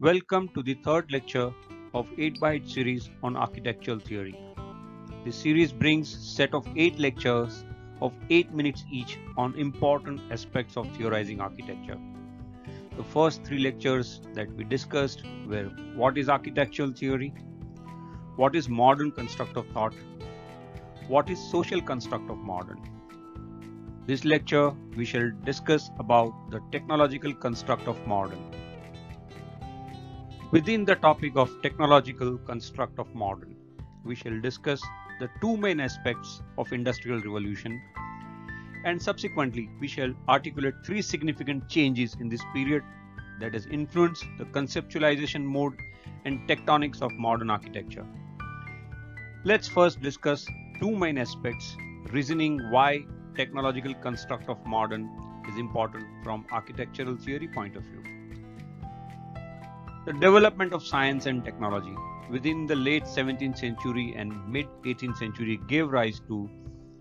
Welcome to the third lecture of 8x8 series on architectural theory. This series brings set of 8 lectures of 8 minutes each on important aspects of theorizing architecture. The first 3 lectures that we discussed were what is architectural theory, what is modern construct of thought, what is social construct of modern. This lecture we shall discuss about the technological construct of modern. Within the topic of technological construct of modern, we shall discuss the two main aspects of Industrial Revolution, and subsequently we shall articulate 3 significant changes in this period that has influenced the conceptualization mode and tectonics of modern architecture. Let's first discuss two main aspects, reasoning why technological construct of modern is important from architectural theory point of view. The development of science and technology within the late 17th century and mid 18th century gave rise to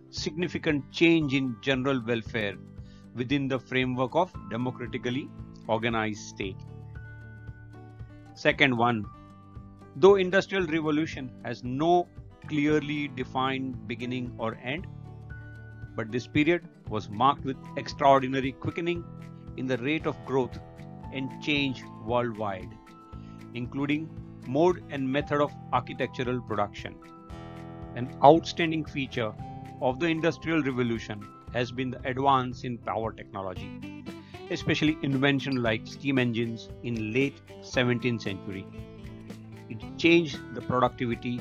significant change in general welfare within the framework of democratically organized state. Second one, though Industrial Revolution has no clearly defined beginning or end, but this period was marked with extraordinary quickening in the rate of growth and change worldwide, including mode and method of architectural production. An outstanding feature of the Industrial Revolution has been the advance in power technology, especially invention like steam engines in late 17th century. It changed the productivity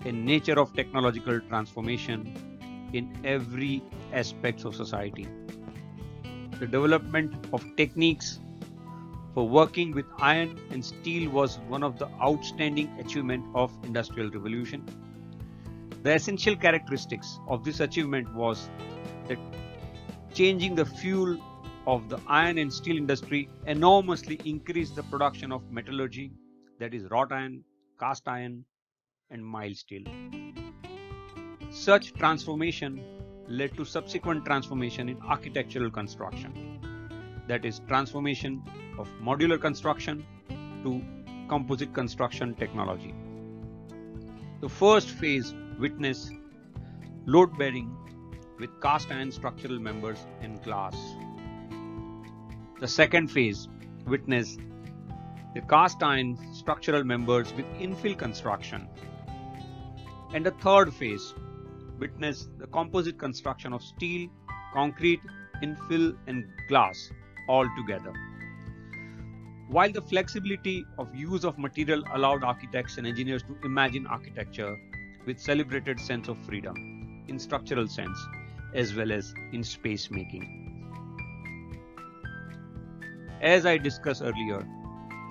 and nature of technological transformation in every aspect of society. The development of techniques for working with iron and steel was one of the outstanding achievements of Industrial Revolution. The essential characteristics of this achievement was that changing the fuel of the iron and steel industry enormously increased the production of metallurgy, that is wrought iron, cast iron, and mild steel. Such transformation led to subsequent transformation in architectural construction, that is transformation of modular construction to composite construction technology. The first phase witnessed load bearing with cast iron structural members and glass. The second phase witnessed the cast iron structural members with infill construction. And the third phase witnessed the composite construction of steel, concrete, infill and glass all together. While the flexibility of use of material allowed architects and engineers to imagine architecture with celebrated sense of freedom in structural sense as well as in space making. As I discussed earlier,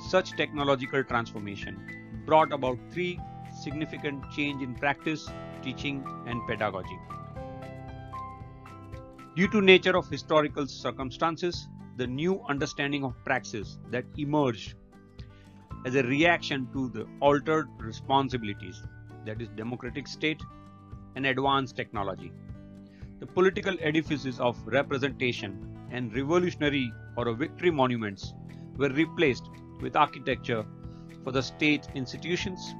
such technological transformation brought about 3 significant change in practice, teaching and pedagogy. Due to nature of historical circumstances, the new understanding of praxis that emerged as a reaction to the altered responsibilities, that is democratic state and advanced technology. The political edifices of representation and revolutionary or victory monuments were replaced with architecture for the state institutions,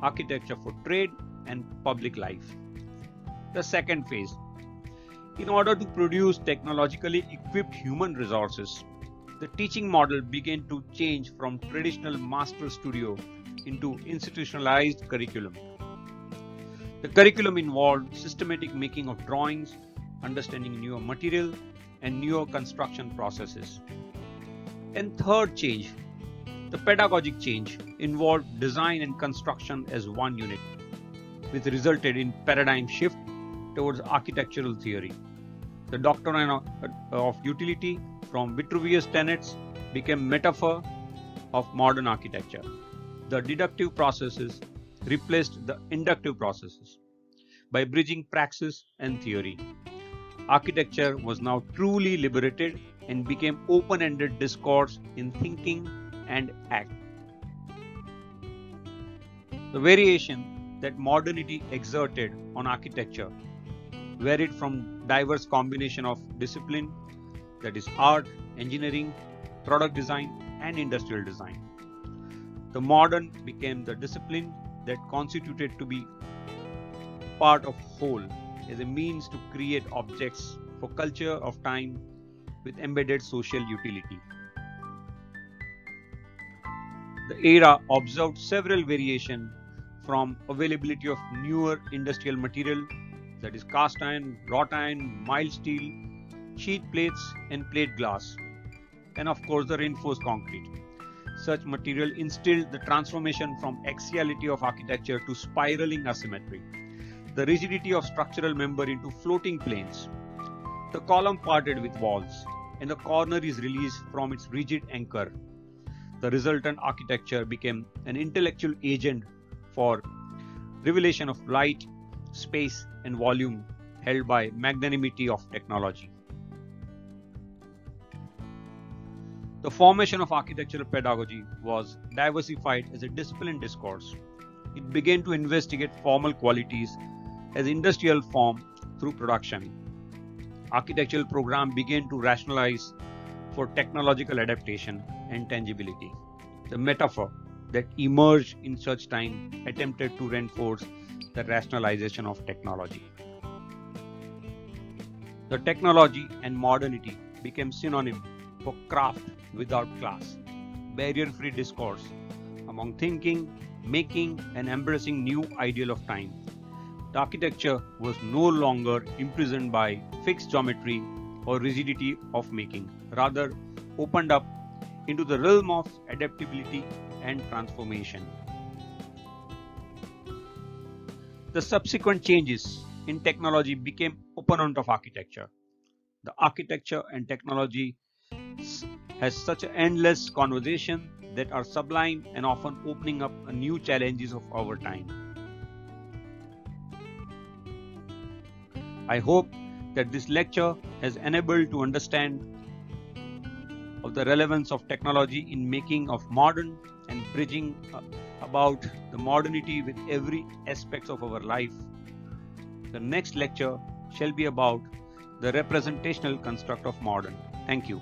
architecture for trade and public life. The second phase, in order to produce technologically equipped human resources, the teaching model began to change from traditional master studio into institutionalized curriculum. The curriculum involved systematic making of drawings, understanding newer material and newer construction processes. And third change, the pedagogic change, involved design and construction as one unit, which resulted in paradigm shift towards architectural theory. The doctrine of utility from Vitruvius' tenets became metaphor of modern architecture. The deductive processes replaced the inductive processes. By bridging praxis and theory, architecture was now truly liberated and became open-ended discourse in thinking and act. The variation that modernity exerted on architecture varied from diverse combination of discipline, that is art, engineering, product design and industrial design. The modern became the discipline that constituted to be part of whole as a means to create objects for culture of time with embedded social utility. The era observed several variations from availability of newer industrial material, that is cast iron, wrought iron, mild steel, sheet plates and plate glass, and of course the reinforced concrete. Such material instilled the transformation from axiality of architecture to spiraling asymmetry, the rigidity of structural member into floating planes. The column parted with walls, and the corner is released from its rigid anchor. The resultant architecture became an intellectual agent for revelation of light, space, and volume held by magnanimity of technology. The formation of architectural pedagogy was diversified as a discipline discourse. It began to investigate formal qualities as industrial form through production. Architectural program began to rationalize for technological adaptation and tangibility. The metaphor that emerged in such time attempted to reinforce the rationalization of technology. The technology and modernity became synonym for craft without class, barrier-free discourse among thinking, making, and embracing new ideal of time. The architecture was no longer imprisoned by fixed geometry or rigidity of making, rather opened up into the realm of adaptability and transformation. The subsequent changes in technology became opponent of architecture. The architecture and technology has such an endless conversation that are sublime and often opening up new challenges of our time. I hope that this lecture has enabled to understand of the relevance of technology in making of modern and bridging about the modernity with every aspect of our life. The next lecture shall be about the representational construct of modern. Thank you.